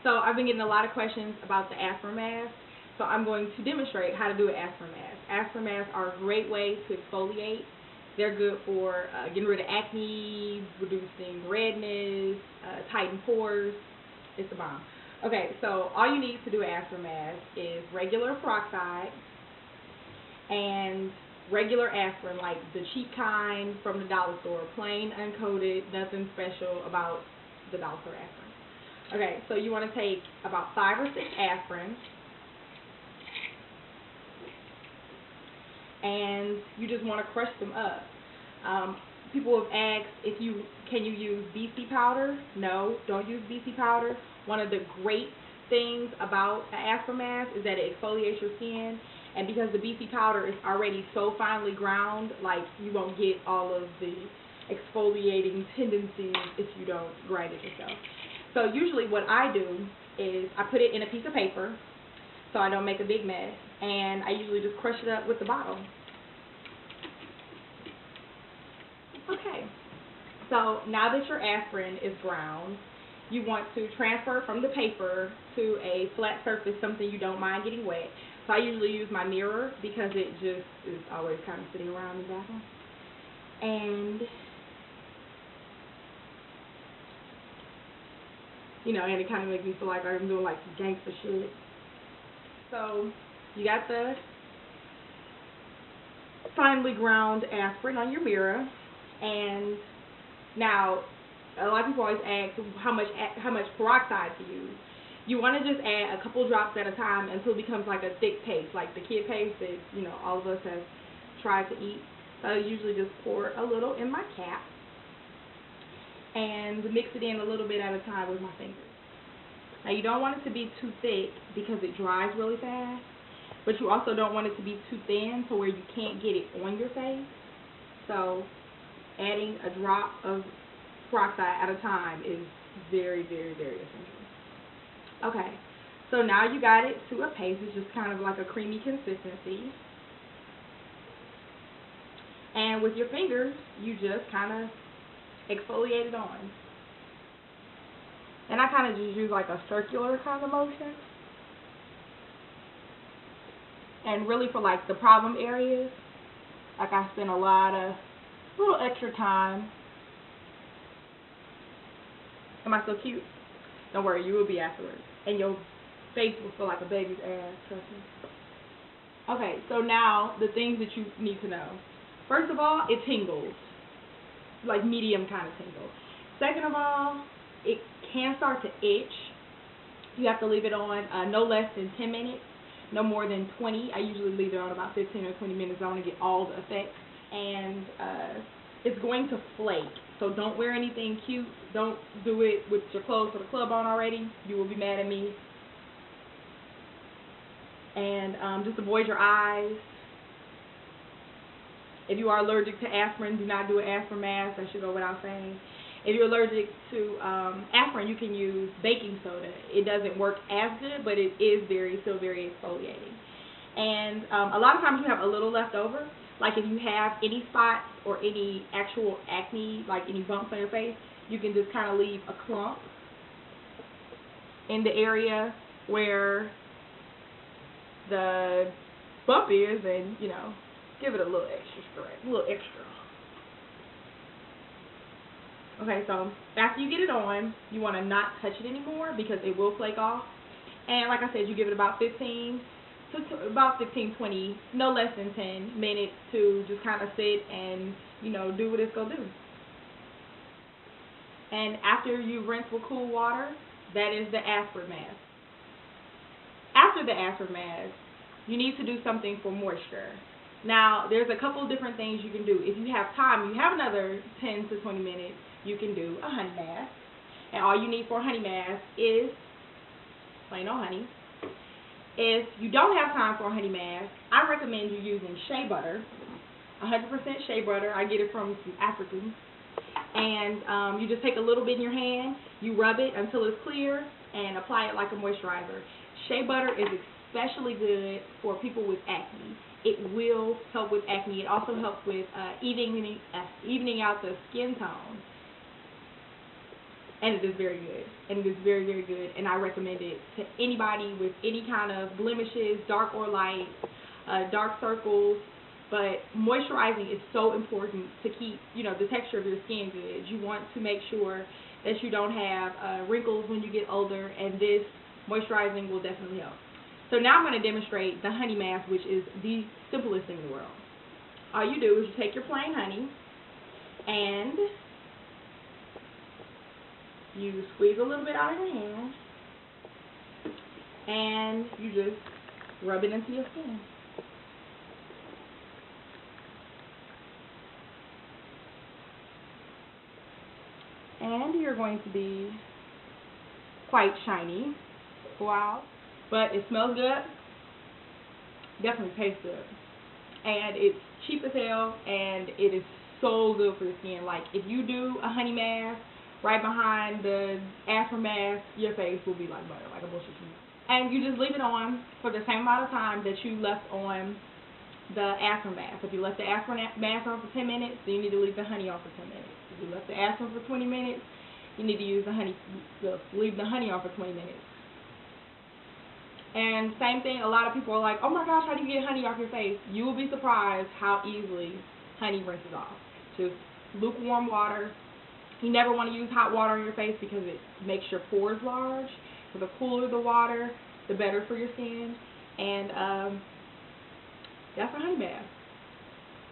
So I've been getting a lot of questions about the aspirin mask. So I'm going to demonstrate how to do an aspirin mask. Aspirin masks are a great way to exfoliate. They're good for getting rid of acne, reducing redness, tighten pores. It's the bomb. Okay, so all you need to do an aspirin mask is regular peroxide and regular aspirin, like the cheap kind from the dollar store, plain, uncoated, nothing special about the dollar store aspirin. Okay, so you want to take about 5 or 6 aspirin, and you just want to crush them up. People have asked can you use BC powder? No, don't use BC powder. One of the great things about an aspirin mask is that it exfoliates your skin, and because the BC powder is already so finely ground, like, you won't get all of the exfoliating tendencies if you don't grind it yourself. So usually what I do is I put it in a piece of paper so I don't make a big mess, and I usually just crush it up with the bottle. Okay, so now that your aspirin is ground, you want to transfer from the paper to a flat surface, something you don't mind getting wet. So I usually use my mirror because it just is always kind of sitting around in the bathroom. And, and it kind of makes me feel like I'm doing like some gangster shit. So you got the finely ground aspirin on your mirror, and now a lot of people always ask how much peroxide to use. You want to just add a couple drops at a time until it becomes like a thick paste, like the kid paste that all of us have tried to eat. So I usually just pour a little in my cap and mix it in a little bit at a time with my fingers. Now you don't want it to be too thick because it dries really fast, but you also don't want it to be too thin to where you can't get it on your face. So adding a drop of peroxide at a time is very, very, very essential. Okay, so now you got it to a paste. It's just kind of like a creamy consistency. And with your fingers, you just kind of exfoliate it on. And I kind of just use like a circular kind of motion. And really for like the problem areas, like I spend a little extra time. Am I so cute? Don't worry, you will be afterwards. And your face will feel like a baby's ass, trust me. Okay, so now the things that you need to know. First of all, it tingles. Like medium kind of tingle. Second of all, it can start to itch. You have to leave it on no less than 10 minutes, no more than 20. I usually leave it on about 15 or 20 minutes. I want to get all the effects. And it's going to flake. So don't wear anything cute. Don't do it with your clothes for the club on already. You will be mad at me. And just avoid your eyes. If you are allergic to aspirin, do not do an aspirin mask. That should go without saying. If you're allergic to aspirin, you can use baking soda. It doesn't work as good, but it is still very exfoliating. And a lot of times you have a little left over. Like if you have any spots or any actual acne, like any bumps on your face, you can just kind of leave a clump in the area where the bump is, and give it a little extra stretch, a little extra. Okay, so after you get it on, you want to not touch it anymore because it will flake off. And like I said, you give it about 15, 20, no less than 10 minutes to just kind of sit and, do what it's going to do. And after you rinse with cool water, that is the aspirin mask. After the aspirin mask, you need to do something for moisture. Now, there's a couple different things you can do. If you have time, you have another 10 to 20 minutes, you can do a honey mask. And all you need for a honey mask is plain old honey. If you don't have time for a honey mask, I recommend you using Shea Butter, 100% Shea Butter. I get it from some Africans. And you just take a little bit in your hand, you rub it until it's clear, and apply it like a moisturizer. Shea Butter is especially good for people with acne. It will help with acne. It also helps with evening out the skin tone. and it is very good. And it is very, very good, and I recommend it to anybody with any kind of blemishes, dark or light, dark circles. But moisturizing is so important to keep, you know, the texture of your skin good. You want to make sure that you don't have wrinkles when you get older, and this moisturizing will definitely help. So now I'm going to demonstrate the honey mask, which is the simplest thing in the world. All you do is you take your plain honey and you squeeze a little bit out of your hand and you just rub it into your skin. And you're going to be quite shiny. Wow. But it smells good. Definitely tastes good. And it's cheap as hell, and it is so good for your skin. Like, if you do a honey mask right behind the aspirin mask, your face will be like butter, like a bushel cheese. And you just leave it on for the same amount of time that you left on the aspirin mask. If you left the aspirin mask on for 10 minutes, then you need to leave the honey on for 10 minutes. If you left the aspirin for 20 minutes, you need to use the honey, leave the honey on for 20 minutes. And same thing, a lot of people are like, oh my gosh, how do you get honey off your face? You will be surprised how easily honey rinses off. Just lukewarm water. You never want to use hot water on your face because it makes your pores large. So the cooler the water, the better for your skin. And that's a honey bath.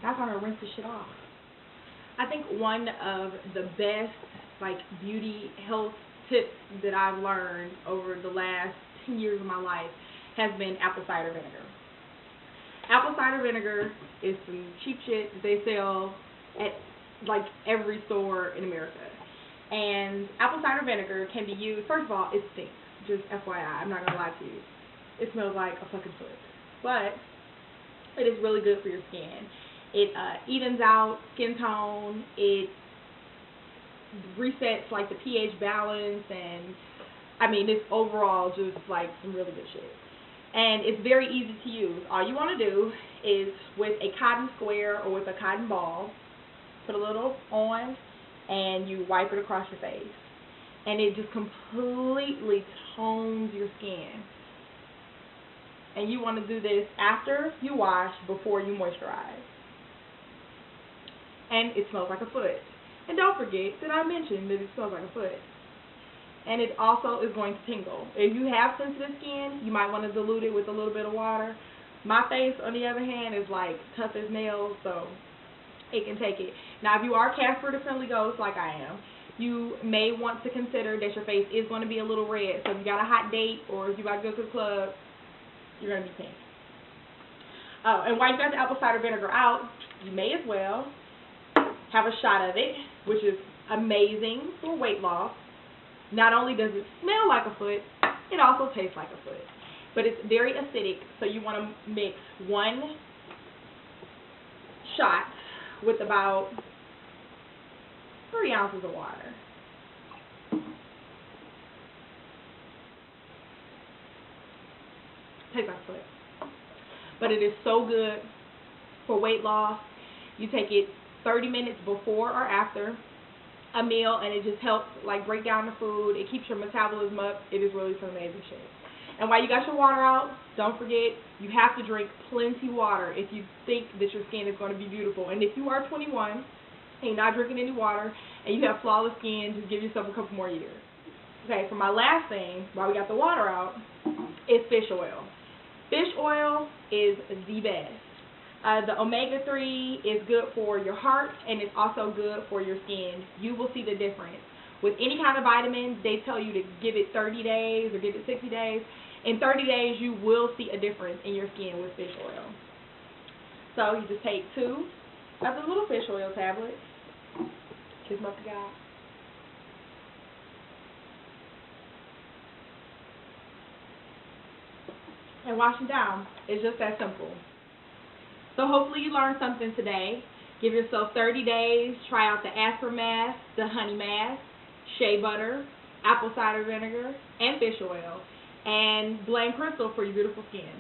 That's how to rinse this shit off. I think one of the best like beauty health tips that I've learned over the last 10 years of my life has been apple cider vinegar. Apple cider vinegar is some cheap shit that they sell at like every store in America. And apple cider vinegar can be used, first of all, it stinks. Just FYI, I'm not going to lie to you. It smells like a fucking foot. But it is really good for your skin. It evens out skin tone. It resets like the pH balance, and I mean, it's overall just like some really good shit. And it's very easy to use. All you want to do is with a cotton square or with a cotton ball, put a little on and you wipe it across your face. And it just completely tones your skin. And you want to do this after you wash, before you moisturize. And it smells like a foot. And don't forget that I mentioned that it smells like a foot. And it also is going to tingle. If you have sensitive skin, you might want to dilute it with a little bit of water. My face, on the other hand, is like tough as nails, so it can take it. Now, if you are Casper the Friendly Ghost, like I am, you may want to consider that your face is going to be a little red. So if you got a hot date or if you got to go to the club, you're going to be pink. Oh, and while you got the apple cider vinegar out, you may as well have a shot of it, which is amazing for weight loss. Not only does it smell like a foot, it also tastes like a foot. But it's very acidic, so you want to mix 1 shot with about 3 ounces of water. Tastes like a foot. But it is so good for weight loss. You take it 30 minutes before or after a meal, and it just helps like break down the food. It keeps your metabolism up. It is really some amazing shit. And while you got your water out, don't forget you have to drink plenty water if you think that your skin is going to be beautiful. And if you are 21 and you're not drinking any water and you have flawless skin, just give yourself a couple more years. Okay, so my last thing while we got the water out is fish oil. Fish oil is the best. The omega-3 is good for your heart, and it's also good for your skin. You will see the difference. With any kind of vitamin, they tell you to give it 30 days or give it 60 days. In 30 days, you will see a difference in your skin with fish oil. So you just take 2 of the little fish oil tablets. Kiss them up to God. And wash them down. It's just that simple. So hopefully you learned something today. Give yourself 30 days. Try out the aspirin mask, the honey mask, shea butter, apple cider vinegar, and fish oil. And blame Cristal for your beautiful skin.